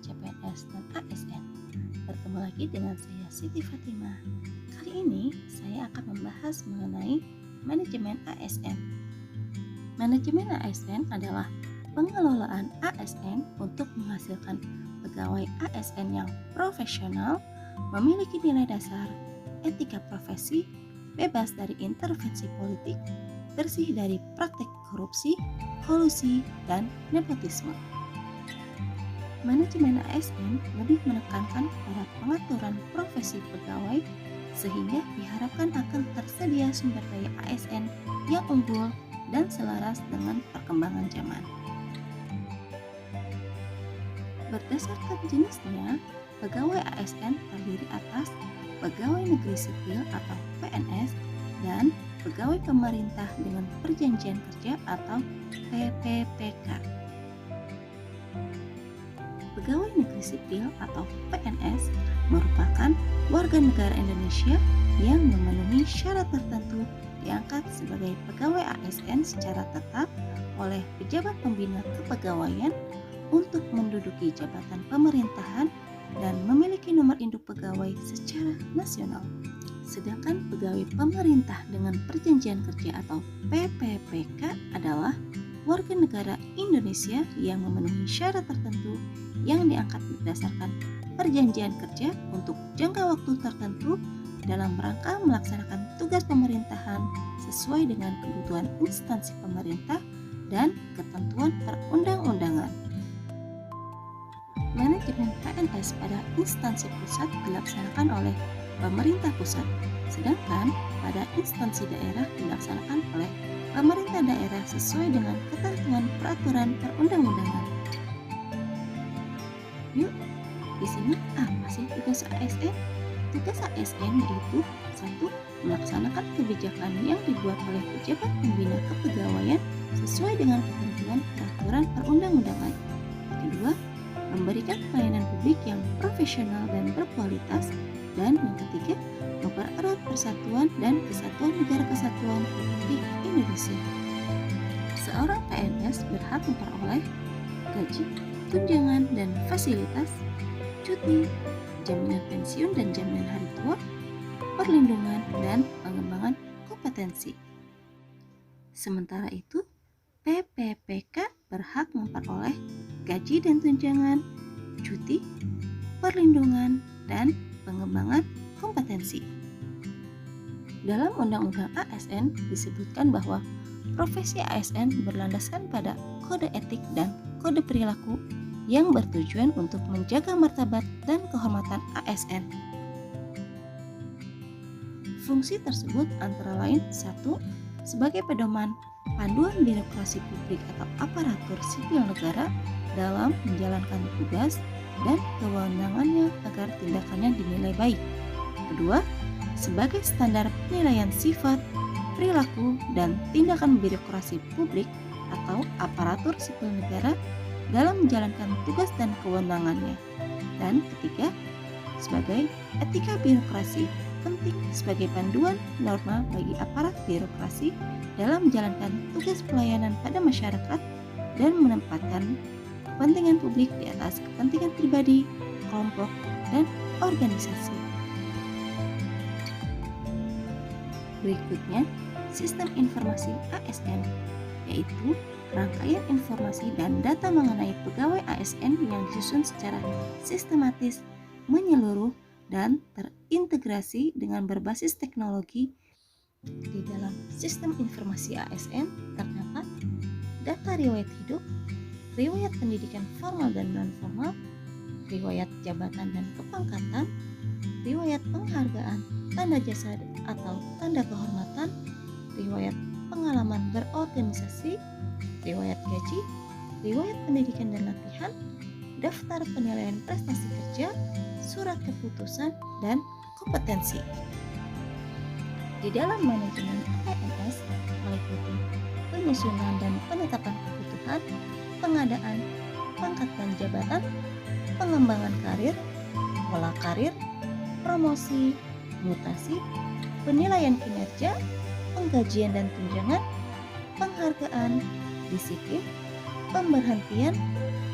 CPNS dan ASN. Bertemu lagi dengan saya Siti Fatimah. Kali ini saya akan membahas mengenai manajemen ASN. Manajemen ASN adalah pengelolaan ASN untuk menghasilkan pegawai ASN yang profesional, memiliki nilai dasar, etika profesi, bebas dari intervensi politik, bersih dari praktik korupsi, kolusi, dan nepotisme. Manajemen ASN lebih menekankan pada pengaturan profesi pegawai sehingga diharapkan akan tersedia sumber daya ASN yang unggul dan selaras dengan perkembangan zaman. Berdasarkan jenisnya, pegawai ASN terdiri atas pegawai negeri sipil atau PNS dan pegawai pemerintah dengan perjanjian kerja atau PPPK. Pegawai negeri sipil atau PNS merupakan warga negara Indonesia yang memenuhi syarat tertentu diangkat sebagai pegawai ASN secara tetap oleh pejabat pembina kepegawaian untuk menduduki jabatan pemerintahan dan memiliki nomor induk pegawai secara nasional. Sedangkan pegawai pemerintah dengan perjanjian kerja atau PPPK adalah warga negara Indonesia yang memenuhi syarat tertentu yang diangkat berdasarkan perjanjian kerja untuk jangka waktu tertentu dalam rangka melaksanakan tugas pemerintahan sesuai dengan kebutuhan instansi pemerintah dan ketentuan perundang-undangan. Manajemen PNS pada instansi pusat dilaksanakan oleh pemerintah pusat, sedangkan pada instansi daerah dilaksanakan oleh pemerintah daerah sesuai dengan ketentuan peraturan perundang-undangan. Yuk, di sini apa sih tugas ASN? Tugas ASN yaitu 1. Melaksanakan kebijakan yang dibuat oleh pejabat pembina kepegawaian sesuai dengan ketentuan peraturan perundang-undangan. Kedua, memberikan pelayanan publik yang profesional dan berkualitas. Dan yang ketiga, mempererat persatuan dan kesatuan negara kesatuan Republik Indonesia. Seorang PNS berhak memperoleh gaji, tunjangan dan fasilitas, cuti, jaminan pensiun dan jaminan hari tua, perlindungan dan pengembangan kompetensi. Sementara itu, PPPK berhak memperoleh gaji dan tunjangan, cuti, perlindungan dan pengembangan kompetensi. Dalam Undang-Undang ASN disebutkan bahwa profesi ASN berlandaskan pada kode etik dan kode perilaku yang bertujuan untuk menjaga martabat dan kehormatan ASN. Fungsi tersebut antara lain 1. Sebagai pedoman panduan birokrasi publik atau aparatur sipil negara dalam menjalankan tugas dan kewenangannya agar tindakannya dinilai baik. Kedua, sebagai standar penilaian sifat, perilaku, dan tindakan birokrasi publik atau aparatur sipil negara dalam menjalankan tugas dan kewenangannya. Dan ketiga, sebagai etika birokrasi penting sebagai panduan norma bagi aparat birokrasi dalam menjalankan tugas pelayanan pada masyarakat dan menempatkan kepentingan publik di atas kepentingan pribadi, kelompok, dan organisasi. Berikutnya, sistem informasi ASN, yaitu rangkaian informasi dan data mengenai pegawai ASN yang disusun secara sistematis, menyeluruh, dan terintegrasi dengan berbasis teknologi. Di dalam sistem informasi ASN terdapat data riwayat hidup, riwayat pendidikan formal dan non-formal, riwayat jabatan dan kepangkatan, riwayat penghargaan, tanda jasa atau tanda kehormatan, riwayat pengalaman berorganisasi, riwayat gaji, riwayat pendidikan dan latihan, daftar penilaian prestasi kerja, surat keputusan, dan kompetensi. Di dalam manajemen PNS meliputi penyusunan dan penetapan kebutuhan, pengadaan, pangkat dan jabatan, pengembangan karir, pola karir, promosi, mutasi, penilaian kinerja, penggajian dan tunjangan, penghargaan, disiplin, pemberhentian,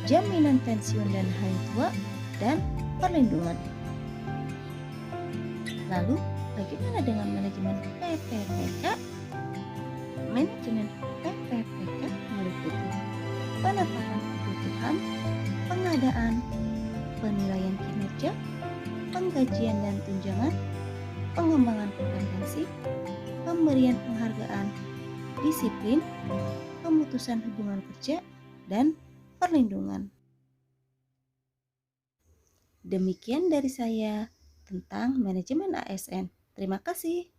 jaminan pensiun dan hari tua, dan perlindungan. Lalu, bagaimana dengan manajemen PPPK? Manajemen PPPK meliputi penetapan kebutuhan, pengadaan, penilaian kinerja, penggajian dan tunjangan, pengembangan kompetensi, pemberian penghargaan, disiplin, pemutusan hubungan kerja, dan perlindungan. Demikian dari saya tentang manajemen ASN. Terima kasih.